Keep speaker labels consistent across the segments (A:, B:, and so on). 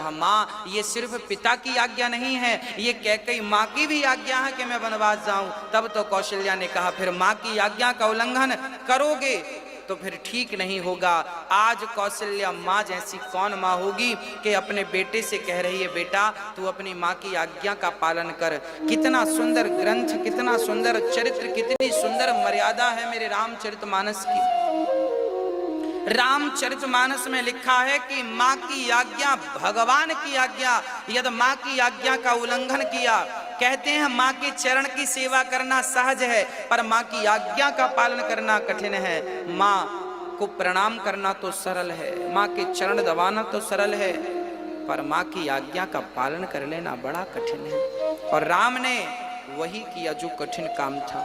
A: कहा माँ ये सिर्फ पिता की आज्ञा नहीं है, ये कैकेयी माँ की भी आज्ञा है कि मैं वनवास जाऊं। तब तो कौशल्या ने कहा फिर माँ की आज्ञा का उल्लंघन करोगे तो फिर ठीक नहीं होगा। आज कौशल्या माँ जैसी कौन माँ होगी कि अपने बेटे से कह रही है बेटा तू अपनी माँ की आज्ञा का पालन कर। कितना सुंदर ग्रंथ, कितना सुंदर चरित्र, कितनी सुंदर मर्यादा है मेरे रामचरितमानस की। रामचरितमानस में लिखा है कि माँ की आज्ञा भगवान की आज्ञा, यदि माँ की आज्ञा का उल्लंघन किया, कहते हैं माँ के चरण की सेवा करना सहज है पर माँ की आज्ञा का पालन करना कठिन है। माँ को प्रणाम करना तो सरल है, माँ के चरण दबाना तो सरल है, पर माँ की आज्ञा का पालन कर लेना बड़ा कठिन है। और राम ने वही किया जो कठिन काम था।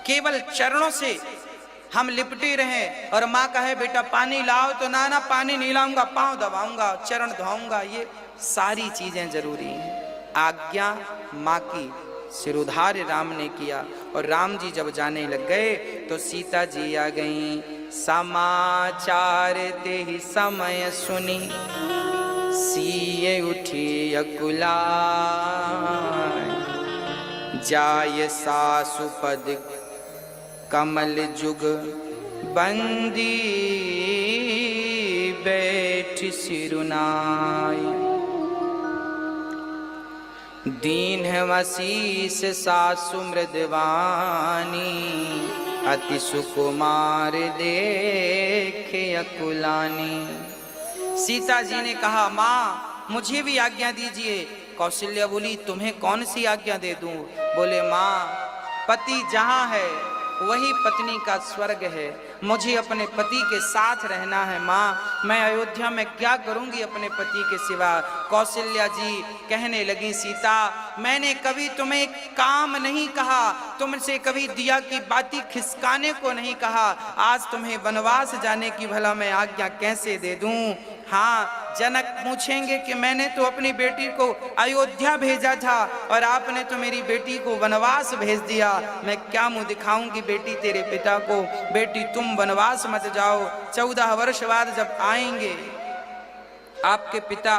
A: केवल चरणों से हम लिपटे रहे और माँ कहे बेटा पानी लाओ तो ना ना पानी नहीं लाऊंगा, पांव दबाऊंगा, चरण धोऊंगा, ये सारी चीजें जरूरी हैं। आज्ञा माँ की सिरोधार्य राम ने किया। और राम जी जब जाने लग गए तो सीता जी आ गईं। समाचार ते ही समय सुनी सिए उठी अकुलाय, जाय सासु पद कमल जुग बंदी बैठ सिरुनाई। दीन वशीष सासु मृदवानी, अति सुकुमार देखे अकुलानी। सीता जी ने कहा माँ मुझे भी आज्ञा दीजिए। कौशल्या बोली तुम्हें कौन सी आज्ञा दे दूं? बोले माँ पति जहाँ है वही पत्नी का स्वर्ग है, मुझे अपने पति के साथ रहना है। माँ मैं अयोध्या में क्या करूंगी अपने पति के सिवा? कौशल्या जी कहने लगी सीता मैंने कभी तुम्हें काम नहीं कहा, तुमसे कभी दिया की बाती खिसकाने को नहीं कहा। आज तुम्हें वनवास जाने की भला मैं आज्ञा कैसे दे दूं? हाँ जनक पूछेंगे कि मैंने तो अपनी बेटी को अयोध्या भेजा था और आपने तो मेरी बेटी को वनवास भेज दिया। मैं क्या मुंह दिखाऊंगी बेटी तेरे पिता को? बेटी तुम वनवास मत जाओ, 14 वर्ष बाद जब आएंगे आपके पिता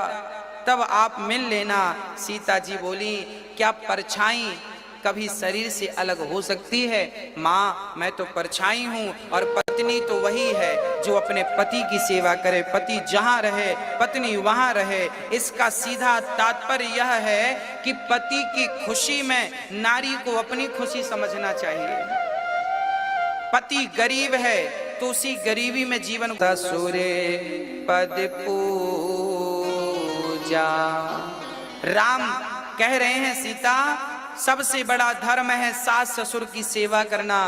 A: तब आप मिल लेना। सीता जी बोली क्या परछाई कभी शरीर से अलग हो सकती है? माँ मैं तो परछाई हूँ और पत्नी तो वही है जो अपने पति की सेवा करे। पति जहाँ रहे पत्नी वहाँ रहे। इसका सीधा तात्पर्य यह है कि पति की खुशी में नारी को अपनी खुशी समझना चाहिए। पति गरीब है तो उसी गरीबी में जीवन। ससुरे पद पूजा, राम कह रहे हैं सीता सबसे बड़ा धर्म है सास ससुर की सेवा करना।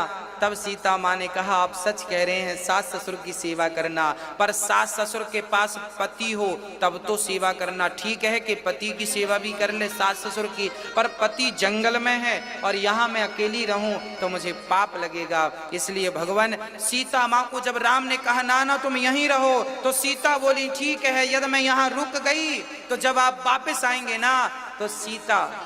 A: तब सीता माँ ने कहा आप सच कह रहे हैं सास ससुर की सेवा करना, पर सास ससुर के पास पति हो तब तो सेवा करना ठीक है कि पति की सेवा भी कर ले सास ससुर की, पर पति जंगल में है और यहाँ मैं अकेली रहूं तो मुझे पाप लगेगा। इसलिए भगवान सीता माँ को जब राम ने कहा ना ना तुम यहीं रहो तो सीता बोली ठीक है यदि मैं यहाँ रुक गई तो जब आप वापस आएंगे ना तो सीता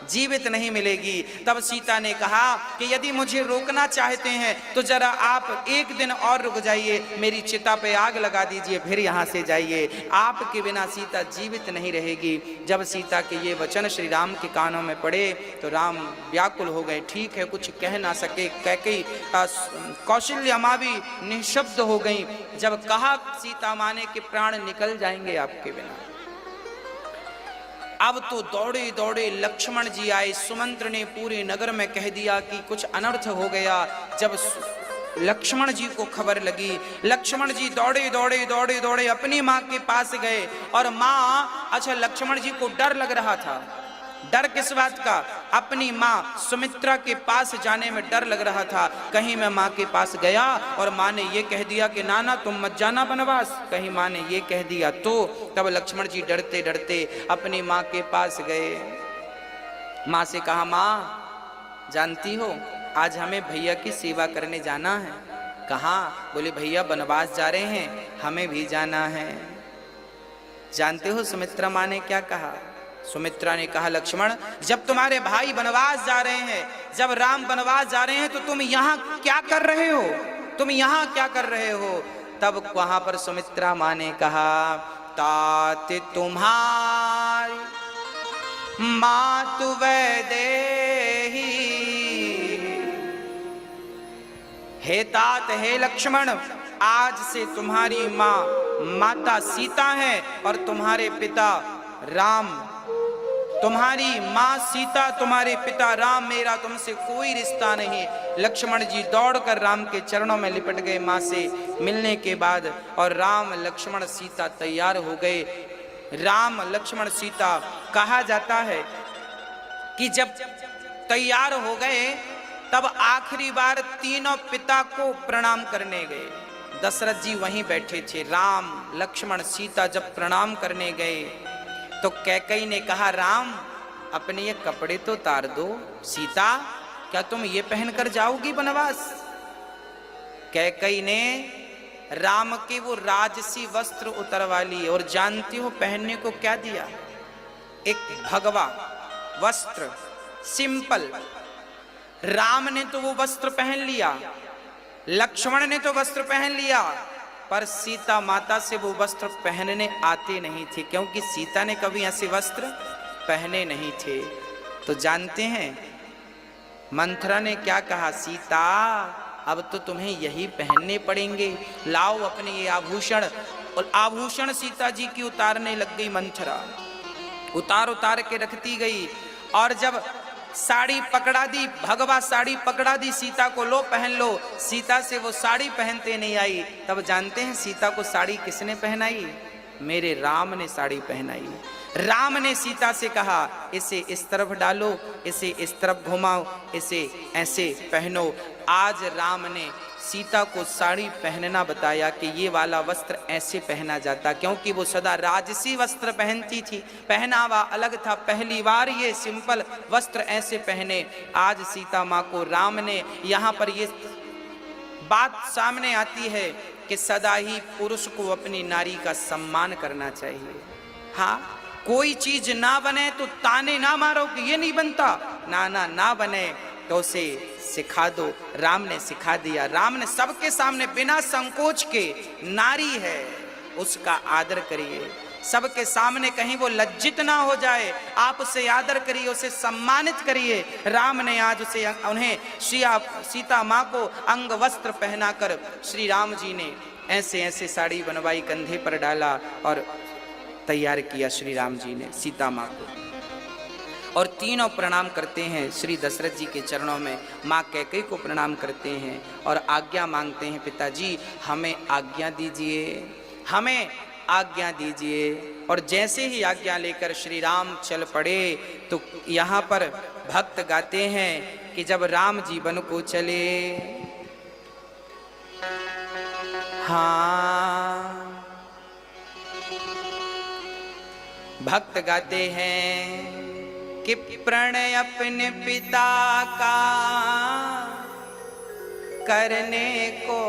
A: जीवित नहीं मिलेगी। तब सीता ने कहा कि यदि मुझे रोकना चाहते हैं तो जरा आप एक दिन और रुक जाइए, मेरी चिता पे आग लगा दीजिए फिर यहाँ से जाइए, आपके बिना सीता जीवित नहीं रहेगी। जब सीता के ये वचन श्री राम के कानों में पड़े तो राम व्याकुल हो गए। ठीक है कुछ कह ना सके, कैकेयी कौशल्या माँ भी निशब्द हो गई। जब कहा सीता माँ ने कि प्राण निकल जाएंगे आपके बिना। अब तो दौड़े दौड़े लक्ष्मण जी आए। सुमंत्र ने पूरे नगर में कह दिया कि कुछ अनर्थ हो गया। जब लक्ष्मण जी को खबर लगी, लक्ष्मण जी दौड़े दौड़े दौड़े दौड़े अपनी माँ के पास गए। और माँ अच्छा लक्ष्मण जी को डर लग रहा था। डर किस बात का? अपनी माँ सुमित्रा के पास जाने में डर लग रहा था। कहीं मैं माँ के पास गया और माँ ने ये कह दिया कि नाना तुम मत जाना वनवास, कहीं माँ ने ये कह दिया तो। तब लक्ष्मण जी डरते डरते अपनी माँ के पास गए। माँ से कहा माँ जानती हो आज हमें भैया की सेवा करने जाना है। कहाँ? बोले भैया वनवास जा रहे हैं, हमें भी जाना है। जानते हो सुमित्रा माँ ने क्या कहा? सुमित्रा ने कहा लक्ष्मण जब तुम्हारे भाई वनवास जा रहे हैं, जब राम वनवास जा रहे हैं तो तुम यहाँ क्या कर रहे हो? तुम यहाँ क्या कर रहे हो? तब वहां पर सुमित्रा माँ ने कहा तात तुम्हारा मातु वैदेही। हे तात, हे लक्ष्मण, आज से तुम्हारी माँ माता सीता है और तुम्हारे पिता राम। तुम्हारी माँ सीता, तुम्हारे पिता राम, मेरा तुमसे कोई रिश्ता नहीं। लक्ष्मण जी दौड़कर राम के चरणों में लिपट गए माँ से मिलने के बाद, और राम लक्ष्मण सीता तैयार हो गए। राम लक्ष्मण सीता कहा जाता है कि जब तैयार हो गए तब आखिरी बार तीनों पिता को प्रणाम करने गए। दशरथ जी वहीं बैठे थे। राम लक्ष्मण सीता जब प्रणाम करने गए तो कैकेयी ने कहा, राम अपने ये कपड़े तो उतार दो। सीता, क्या तुम ये पहनकर जाओगी वनवास? कैकेयी ने राम के वो राजसी वस्त्र उतरवा लिए, और जानती हो पहनने को क्या दिया? एक भगवा वस्त्र, सिंपल। राम ने तो वो वस्त्र पहन लिया, लक्ष्मण ने तो वस्त्र पहन लिया, पर सीता माता से वो वस्त्र पहनने आते नहीं थे, क्योंकि सीता ने कभी ऐसे वस्त्र पहने नहीं थे। तो जानते हैं मंथरा ने क्या कहा? सीता, अब तो तुम्हें यही पहनने पड़ेंगे, लाओ अपने ये आभूषण। और आभूषण सीता जी की उतारने लग गई मंथरा, उतार उतार के रखती गई। और जब साड़ी पकड़ा दी, भगवा साड़ी पकड़ा दी सीता को, लो पहन लो, सीता से वो साड़ी पहनते नहीं आई। तब जानते हैं सीता को साड़ी किसने पहनाई? मेरे राम ने साड़ी पहनाई। राम ने सीता से कहा, इसे इस तरफ डालो, इसे इस तरफ घुमाओ, इसे ऐसे पहनो। आज राम ने सीता को साड़ी पहनना बताया कि ये वाला वस्त्र ऐसे पहना जाता, क्योंकि वो सदा राजसी वस्त्र पहनती थी, पहनावा अलग था। पहली बार ये सिंपल वस्त्र ऐसे पहने। आज सीता माँ को राम ने, यहाँ पर ये बात सामने आती है कि सदा ही पुरुष को अपनी नारी का सम्मान करना चाहिए। हाँ, कोई चीज ना बने तो ताने ना मारो कि ये नहीं बनता, ना बने तो उसे सिखा दो। राम ने सिखा दिया। राम ने सबके सामने बिना संकोच के, नारी है उसका आदर करिए, सबके सामने कहीं वो लज्जित ना हो जाए, आप उसे आदर करिए, उसे सम्मानित करिए। राम ने आज उसे, उन्हें सीता माँ को अंग वस्त्र पहनाकर श्री राम जी ने ऐसे ऐसे साड़ी बनवाई, कंधे पर डाला और तैयार किया श्री राम जी ने सीता माँ को। और तीनों प्रणाम करते हैं श्री दशरथ जी के चरणों में। माँ कैकेयी को प्रणाम करते हैं और आज्ञा मांगते हैं, पिताजी हमें आज्ञा दीजिए, हमें आज्ञा दीजिए। और जैसे ही आज्ञा लेकर श्री राम चल पड़े तो यहाँ पर भक्त गाते हैं कि जब राम जी वन को चले, हाँ भक्त गाते हैं कि प्रणय अपने पिता का करने को,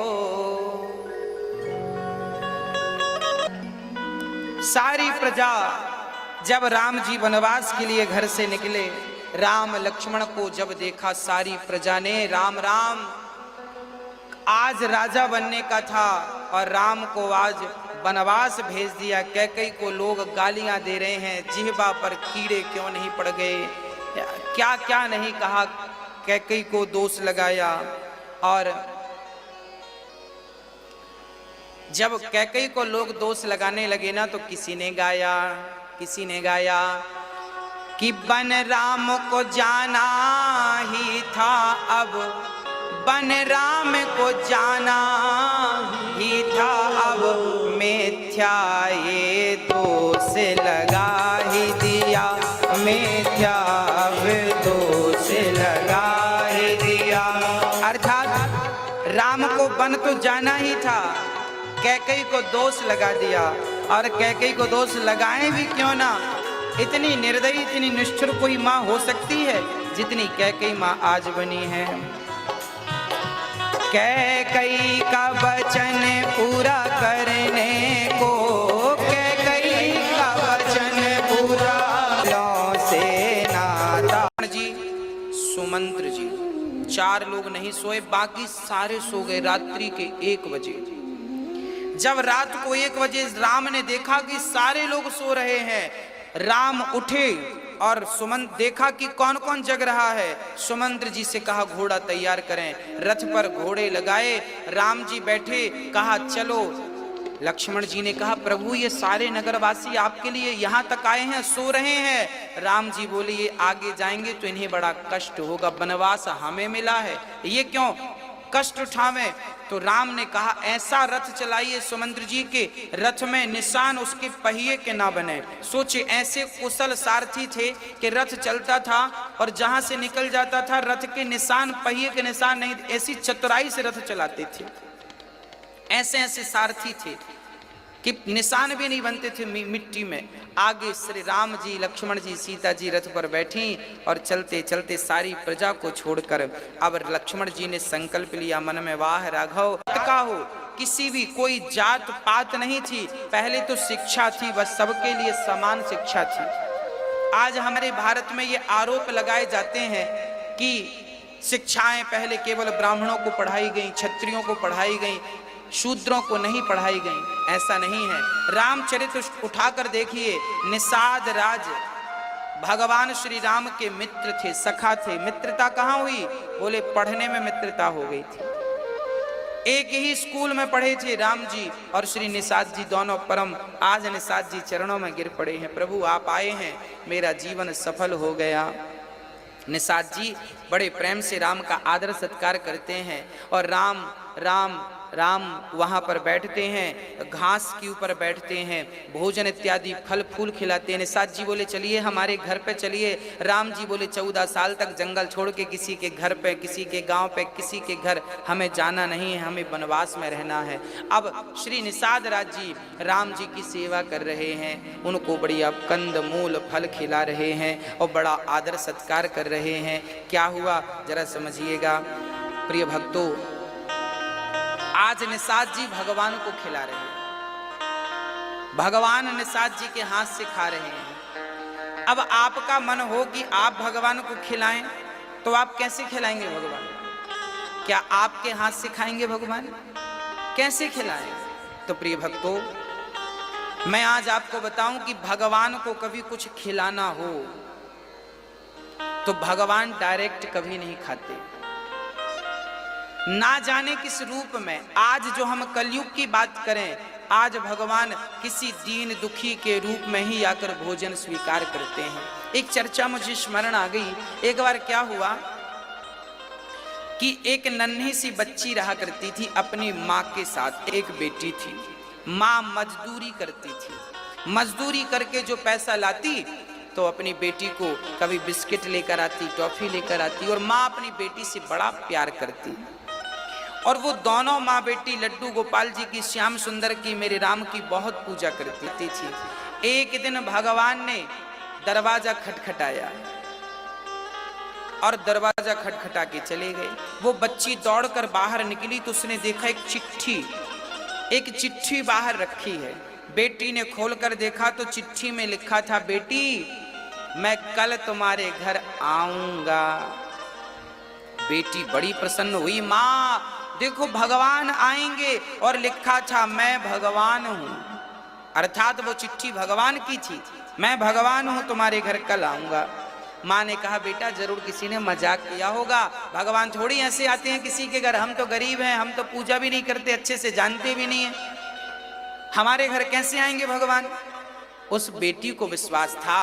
A: सारी प्रजा जब राम जी वनवास के लिए घर से निकले, राम लक्ष्मण को जब देखा सारी प्रजा ने, राम राम आज राजा बनने का था और राम को आज वनवास भेज दिया। कैकेयी को लोग गालियां दे रहे हैं, जिह्वा पर कीड़े क्यों नहीं पड़ गए, क्या क्या नहीं कहा, कैकेयी को दोष लगाया। और जब कैकेयी को लोग दोष लगाने लगे ना, तो किसी ने गाया कि बन राम को जाना ही था, अब बन राम को जाना ही था, अब मिथ्या ये दोष लगा ही दिया, मिथ्या दोष लगा ही दिया। अर्थात राम को वन तो जाना ही था, कैकेयी को दोष लगा दिया। और कैकेयी को दोष लगाए भी क्यों ना, इतनी निर्दयी, इतनी निष्ठुर कोई माँ हो सकती है जितनी कैकेयी माँ आज बनी है। कैकेयी का वचन पूरा करने को, कैकेयी का वचन पूरा से नाता। जी सुमंत्र जी, 4 लोग नहीं सोए, बाकी सारे सो गए रात्रि के 1 बजे। जब रात को 1 बजे राम ने देखा कि सारे लोग सो रहे हैं, राम उठे और सुमंत देखा कि कौन कौन जग रहा है। सुमंत्र जी से कहा घोड़ा तैयार करें। रथ पर घोड़े लगाए, राम जी बैठे, कहा चलो। लक्ष्मण जी ने कहा प्रभु ये सारे नगरवासी आपके लिए यहाँ तक आए हैं, सो रहे हैं। राम जी बोले ये आगे जाएंगे तो इन्हें बड़ा कष्ट होगा, वनवास हमें मिला है, ये क्यों कष्ट उठावें। तो राम ने कहा ऐसा रथ चलाइए सुमंत्र जी के रथ में निशान उसके पहिए के ना बने। सोचे ऐसे कुशल सारथी थे कि रथ चलता था और जहां से निकल जाता था रथ के निशान, पहिए के निशान नहीं, ऐसी चतुराई से रथ चलाते थे। ऐसे ऐसे सारथी थे कि निशान भी नहीं बनते थे मिट्टी में। आगे श्री राम जी, लक्ष्मण जी, सीता जी रथ पर बैठी और चलते चलते सारी प्रजा को छोड़कर अब लक्ष्मण जी ने संकल्प लिया मन में, वाह राघव का हो, किसी भी कोई जात पात नहीं थी, पहले तो शिक्षा थी, बस सबके लिए समान शिक्षा थी। आज हमारे भारत में ये आरोप लगाए जाते हैं कि शिक्षाएं पहले केवल ब्राह्मणों को पढ़ाई गई, क्षत्रियों को पढ़ाई गई, शूद्रों को नहीं पढ़ाई गई। ऐसा नहीं है। रामचरित उठाकर देखिए, निषाद राज भगवान श्री राम के मित्र थे, सखा थे। मित्रता कहाँ हुई? बोले पढ़ने में मित्रता हो गई थी। एक ही स्कूल में पढ़े थे राम जी और श्री निषाद जी दोनों परम। आज निषाद जी चरणों में गिर पड़े हैं, प्रभु आप आए हैं, मेरा जीवन सफल हो गया। निषाद जी बड़े प्रेम से राम का आदर सत्कार करते हैं और राम राम राम वहाँ पर बैठते हैं, घास के ऊपर बैठते हैं, भोजन इत्यादि फल फूल खिलाते हैं। निषाद जी बोले चलिए हमारे घर पे चलिए। राम जी बोले 14 साल तक जंगल छोड़ के किसी के घर पे, किसी के गांव पे, किसी के घर हमें जाना नहीं है, हमें वनवास में रहना है। अब श्री निषाद राज जी राम जी की सेवा कर रहे हैं, उनको बढ़िया कंद मूल फल खिला रहे हैं और बड़ा आदर सत्कार कर रहे हैं। क्या हुआ जरा समझिएगा प्रिय भक्तों, आज निषाद जी भगवान को खिला रहे हैं, भगवान निषाद जी के हाथ से खा रहे हैं। अब आपका मन हो कि आप भगवान को खिलाएं, तो आप कैसे खिलाएंगे भगवान? क्या आपके हाथ से खाएंगे भगवान? कैसे खिलाएं? तो प्रिय भक्तों, मैं आज आपको बताऊं कि भगवान को कभी कुछ खिलाना हो तो भगवान डायरेक्ट कभी नहीं खाते, ना जाने किस रूप में। आज जो हम कलयुग की बात करें, आज भगवान किसी दीन दुखी के रूप में ही आकर भोजन स्वीकार करते हैं। एक चर्चा मुझे स्मरण आ गई। एक बार क्या हुआ कि एक नन्ही सी बच्ची रहा करती थी अपनी माँ के साथ, एक बेटी थी। माँ मजदूरी करती थी, मजदूरी करके जो पैसा लाती तो अपनी बेटी को कभी बिस्किट लेकर आती, टॉफी लेकर आती, और माँ अपनी बेटी से बड़ा प्यार करती। और वो दोनों माँ बेटी लड्डू गोपाल जी की, श्याम सुंदर की, मेरे राम की बहुत पूजा करती थी। एक दिन भगवान ने दरवाजा खटखटाया और दरवाजा खटखटा के चले गए। वो बच्ची दौड़कर बाहर निकली तो उसने देखा एक चिट्ठी बाहर रखी है। बेटी ने खोलकर देखा तो चिट्ठी में लिखा था, बेटी मैं कल तुम्हारे घर आऊंगा। बेटी बड़ी प्रसन्न हुई, माँ देखो भगवान आएंगे, और लिखा था मैं भगवान हूं, अर्थात वो चिट्ठी भगवान की थी, मैं भगवान हूं, तुम्हारे घर कल आऊंगा। माँ ने कहा बेटा जरूर किसी ने मजाक किया होगा, भगवान थोड़ी ऐसे आते हैं किसी के घर, हम तो गरीब हैं, हम तो पूजा भी नहीं करते, अच्छे से जानते भी नहीं है, हमारे घर कैसे आएंगे भगवान। उस बेटी को विश्वास था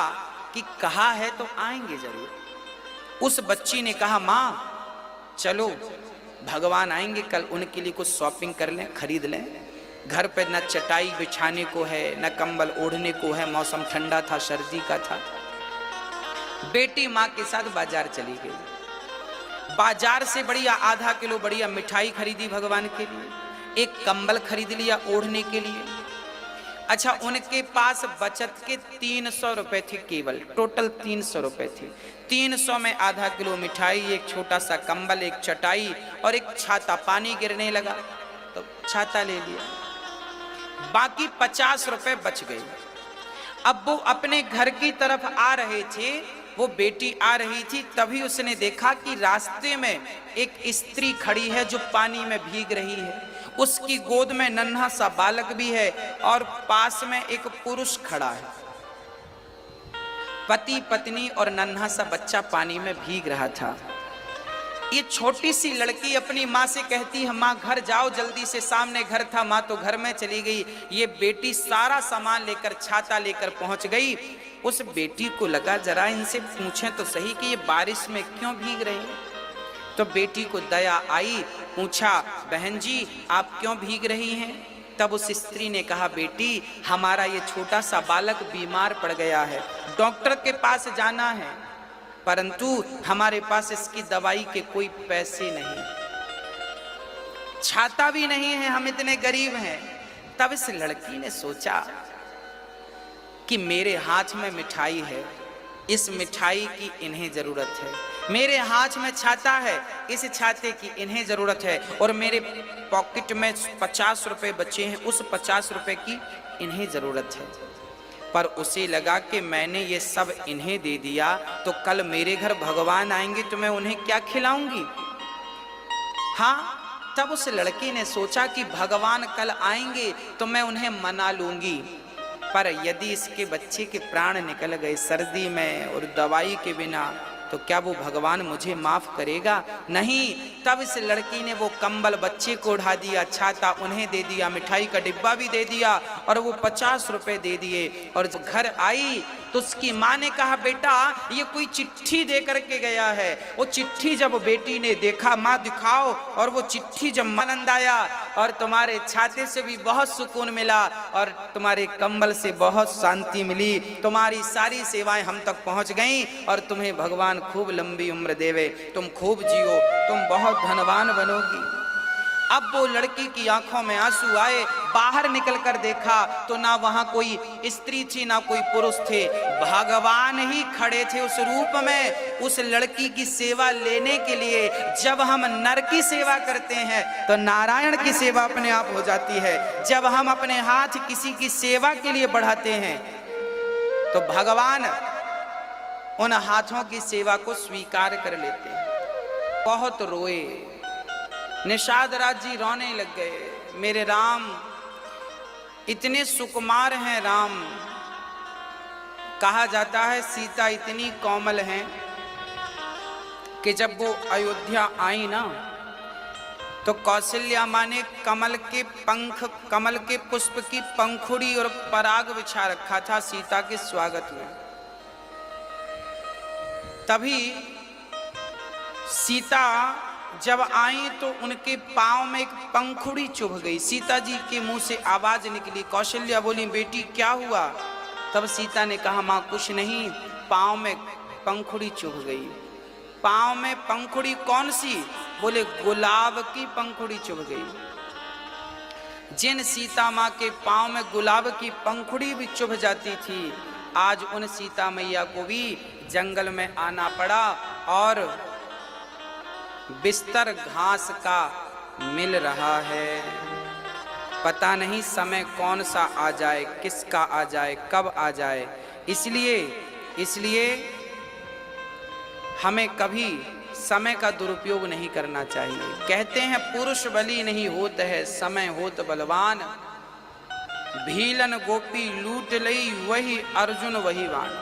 A: कि कहा है तो आएंगे जरूर। उस बच्ची ने कहा माँ चलो भगवान आएंगे कल, उनके लिए कुछ शॉपिंग कर लें, खरीद लें। घर पे न चटाई बिछाने को है, न कंबल ओढ़ने को है, मौसम ठंडा था, सर्दी का था। बेटी माँ के साथ बाजार चली गई। बाजार से बढ़िया आधा किलो बढ़िया मिठाई खरीदी भगवान के लिए, एक कंबल खरीद लिया ओढ़ने के लिए। अच्छा, उनके पास बचत के 300 रुपए थे, केवल टोटल 300 रुपए थे। 300 में आधा किलो मिठाई, एक छोटा सा कंबल, एक चटाई और एक छाता। पानी गिरने लगा तो छाता ले लिया, बाकी 50 रुपए बच गए। अब वो अपने घर की तरफ आ रहे थे, वो बेटी आ रही थी, तभी उसने देखा कि रास्ते में एक स्त्री खड़ी है जो पानी में भीग रही है। उसकी गोद में नन्हा सा बालक भी है और पास में एक पुरुष खड़ा है। पति पत्नी और नन्हा सा बच्चा पानी में भीग रहा था। ये छोटी सी लड़की अपनी माँ से कहती है, माँ घर जाओ जल्दी से, सामने घर था। माँ तो घर में चली गई। ये बेटी सारा सामान लेकर, छाता लेकर पहुंच गई। उस बेटी को लगा जरा इनसे पूछें तो सही कि ये बारिश में क्यों भीग रहे हैं। तो बेटी को दया आई, पूछा, बहन जी आप क्यों भीग रही हैं। तब उस स्त्री ने कहा, बेटी हमारा ये छोटा सा बालक बीमार पड़ गया है, डॉक्टर के पास जाना है, परंतु हमारे पास इसकी दवाई के कोई पैसे नहीं, छाता भी नहीं है, हम इतने गरीब हैं। तब इस लड़की ने सोचा कि मेरे हाथ में मिठाई है, इस मिठाई की इन्हें जरूरत है, मेरे हाथ में छाता है, इस छाते की इन्हें जरूरत है, और मेरे पॉकेट में 50 रुपए बचे हैं, उस 50 रुपए की इन्हें जरूरत है। पर उसे लगा कि मैंने ये सब इन्हें दे दिया तो कल मेरे घर भगवान आएंगे तो मैं उन्हें क्या खिलाऊंगी। हाँ, तब उस लड़की ने सोचा कि भगवान कल आएंगे तो मैं उन्हें मना लूंगी, पर यदि इसके बच्चे के प्राण निकल गए सर्दी में और दवाई के बिना तो क्या वो भगवान मुझे माफ करेगा। नहीं। तब इस लड़की ने वो कंबल बच्चे को उड़ा दिया, छाता उन्हें दे दिया, मिठाई का डिब्बा भी दे दिया और वो 50 रुपए दे दिए। और जब घर आई तो उसकी माँ ने कहा, बेटा ये कोई चिट्ठी दे करके गया है। वो चिट्ठी जब बेटी ने देखा, माँ दिखाओ, और वो चिट्ठी जब आनंद आया और तुम्हारे छाते से भी बहुत सुकून मिला और तुम्हारे कंबल से बहुत शांति मिली, तुम्हारी सारी सेवाएं हम तक पहुंच गईं और तुम्हें भगवान खूब लंबी उम्र देवे, तुम खूब जियो, तुम बहुत धनवान बनोगी। अब वो लड़की की आंखों में आंसू आए, बाहर निकल कर देखा तो ना वहां कोई स्त्री थी ना कोई पुरुष थे, भगवान ही खड़े थे उस रूप में उस लड़की की सेवा लेने के लिए। जब हम नर की सेवा करते हैं तो नारायण की सेवा अपने आप हो जाती है। जब हम अपने हाथ किसी की सेवा के लिए बढ़ाते हैं तो भगवान उन हाथों की सेवा को स्वीकार कर लेते हैं। बहुत रोए, निषाद राज जी रोने लग गए, मेरे राम इतने सुकुमार हैं। राम कहा जाता है सीता इतनी कोमल हैं कि जब वो अयोध्या आई ना तो कौशल्या माँ ने कमल के पंख, कमल के पुष्प की पंखुड़ी और पराग बिछा रखा था सीता के स्वागत में। तभी सीता जब आई तो उनके पांव में एक पंखुड़ी चुभ गई। सीता जी के मुंह से आवाज निकली। कौशल्या बोली, बेटी क्या हुआ। तब सीता ने कहा, माँ कुछ नहीं, पांव में पंखुड़ी चुभ गई। पांव में पंखुड़ी कौन सी। बोले, गुलाब की पंखुड़ी चुभ गई। जिन सीता माँ के पांव में गुलाब की पंखुड़ी भी चुभ जाती थी, आज उन सीता मैया को भी जंगल में आना पड़ा और बिस्तर घास का मिल रहा है। पता नहीं समय कौन सा आ जाए, किसका आ जाए, कब आ जाए। इसलिए हमें कभी समय का दुरुपयोग नहीं करना चाहिए। कहते हैं पुरुष बली नहीं होत है, समय होत बलवान। भीलन गोपी लूट लई, वही अर्जुन वही वान।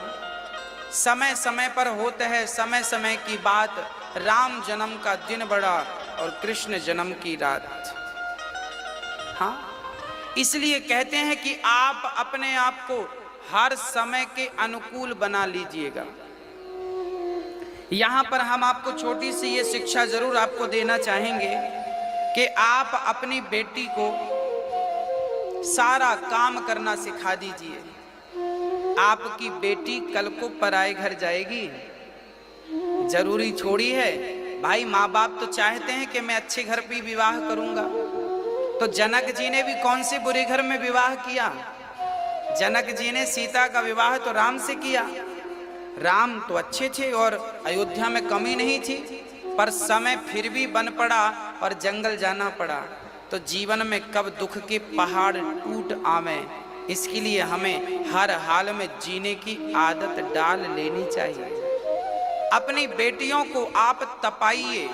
A: समय समय पर होता है, समय समय की बात। राम जन्म का दिन बड़ा और कृष्ण जन्म की रात। हाँ, इसलिए कहते हैं कि आप अपने आप को हर समय के अनुकूल बना लीजिएगा। यहाँ पर हम आपको छोटी सी ये शिक्षा जरूर आपको देना चाहेंगे कि आप अपनी बेटी को सारा काम करना सिखा दीजिए। आपकी बेटी कल को पराए घर जाएगी, जरूरी छोड़ी है। भाई माँ बाप तो चाहते हैं कि मैं अच्छे घर पे विवाह करूंगा। तो जनक जी ने भी कौन से बुरे घर में विवाह किया। जनक जी ने सीता का विवाह तो राम से किया। राम तो अच्छे थे और अयोध्या में कमी नहीं थी, पर समय फिर भी बन पड़ा और जंगल जाना पड़ा। तो जीवन में कब दुख के पहाड़ टूट आवे, इसके लिए हमें हर हाल में जीने की आदत डाल लेनी चाहिए। अपनी बेटियों को आप तपाइए,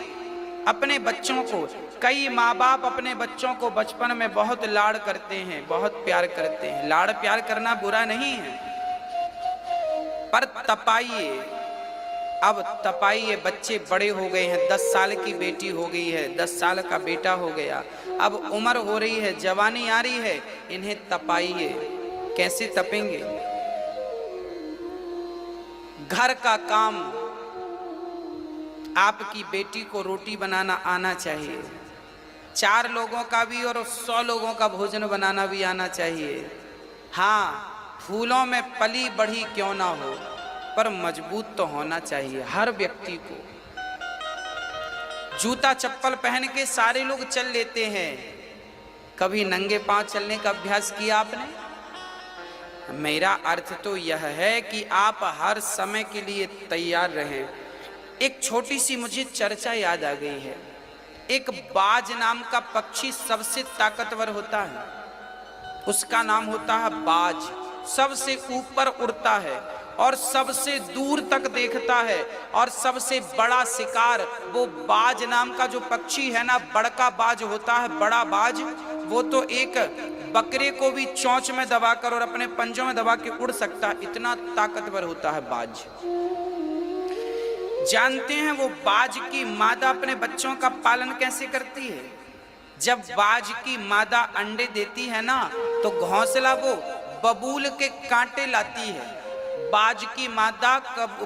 A: अपने बच्चों को। कई माँ बाप अपने बच्चों को बचपन में बहुत लाड़ करते हैं, बहुत प्यार करते हैं। लाड़ प्यार करना बुरा नहीं है, पर तपाइए, अब तपाइए। बच्चे बड़े हो गए हैं, 10 साल की बेटी हो गई है, 10 साल का बेटा हो गया, अब उम्र हो रही है, जवानी आ रही है, इन्हें तपाइए। कैसे तपेंगे? घर का काम, आपकी बेटी को रोटी बनाना आना चाहिए, 4 लोगों का भी और 100 लोगों का भोजन बनाना भी आना चाहिए। हाँ, फूलों में पली बढ़ी क्यों ना हो, पर मजबूत तो होना चाहिए हर व्यक्ति को। जूता चप्पल पहन के सारे लोग चल लेते हैं, कभी नंगे पांव चलने का अभ्यास किया आपने? मेरा अर्थ तो यह है कि आप हर समय के लिए तैयार रहें। एक छोटी सी मुझे चर्चा याद आ गई है। एक बाज नाम का पक्षी सबसे ताकतवर होता है, उसका नाम होता है बाज। सबसे ऊपर उड़ता है और सबसे दूर तक देखता है, और सबसे बड़ा शिकार वो बाज नाम का जो पक्षी है ना, बड़का बाज होता है, बड़ा बाज, वो तो एक बकरे को भी चोंच में दबाकर और अपने पंजों में दबा के उड़ सकता है, इतना ताकतवर होता है बाज। जानते हैं वो बाज की मादा अपने बच्चों का पालन कैसे करती है? जब बाज की मादा अंडे देती है ना, तो घोंसला वो बबूल के कांटे लाती है। बाज की मादा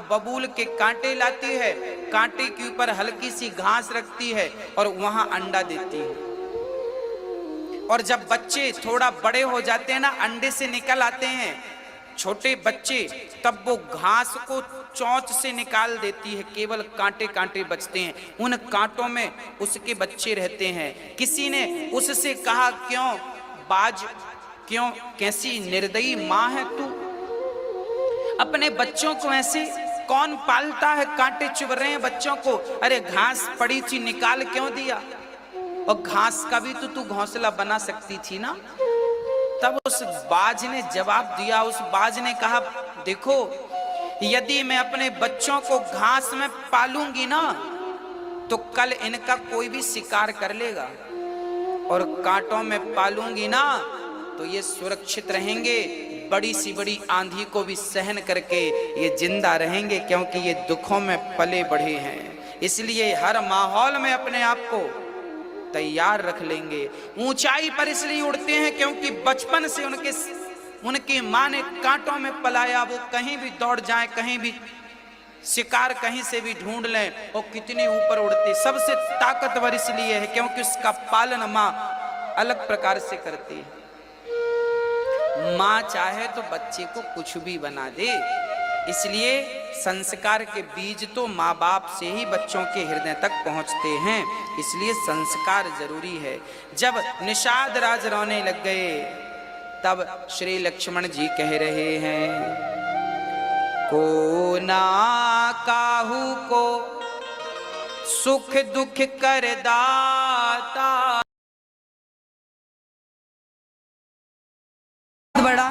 A: बबूल के कांटे लाती है, कांटे के ऊपर हल्की सी घास रखती है और वहां अंडा देती है। और जब बच्चे थोड़ा बड़े हो जाते हैं ना, अंडे से निकल आते हैं छोटे बच्चे, तब वो घास को चोंच से निकाल देती है, केवल कांटे कांटे बचते हैं, उन कांटों में उसके बच्चे रहते हैं। किसी ने उससे कहा, क्यों बाज, क्यों, कैसी निर्दयी माँ है तू, अपने बच्चों को ऐसे कौन पालता है? कांटे चुभ रहे हैं बच्चों को, अरे घास पड़ी थी निकाल क्यों दिया? और घास का भी तो तू घोंसला बना सकती थी ना। तब उस बाज ने जवाब दिया, उस बाज ने कहा, देखो यदि मैं अपने बच्चों को घास में पालूंगी ना, तो कल इनका कोई भी शिकार कर लेगा, और कांटों में पालूंगी ना तो ये सुरक्षित रहेंगे, बड़ी सी बड़ी आंधी को भी सहन करके ये जिंदा रहेंगे, क्योंकि ये दुखों में पले बढ़े हैं। इसलिए हर माहौल में अपने आप को तैयार रख लेंगे। ऊंचाई पर इसलिए उड़ते हैं क्योंकि बचपन से उनकी माँ ने कांटों में पलाया, वो कहीं भी दौड़ जाएं, कहीं भी शिकार कहीं से भी ढूंढ लें, और कितने ऊपर उड़ते। सबसे ताकतवर इसलिए है क्योंकि उसका पालन माँ अलग प्रकार से करती है। माँ चाहे तो बच्चे को कुछ भी बना दे, इसलिए संस्कार के बीज तो माँ बाप से ही बच्चों के हृदय तक पहुँचते हैं, इसलिए संस्कार जरूरी है। जब निषाद राज रोने लग गए, तब श्री लक्ष्मण जी कह रहे हैं, को ना काहू को सुख दुख कर दाता, बड़ा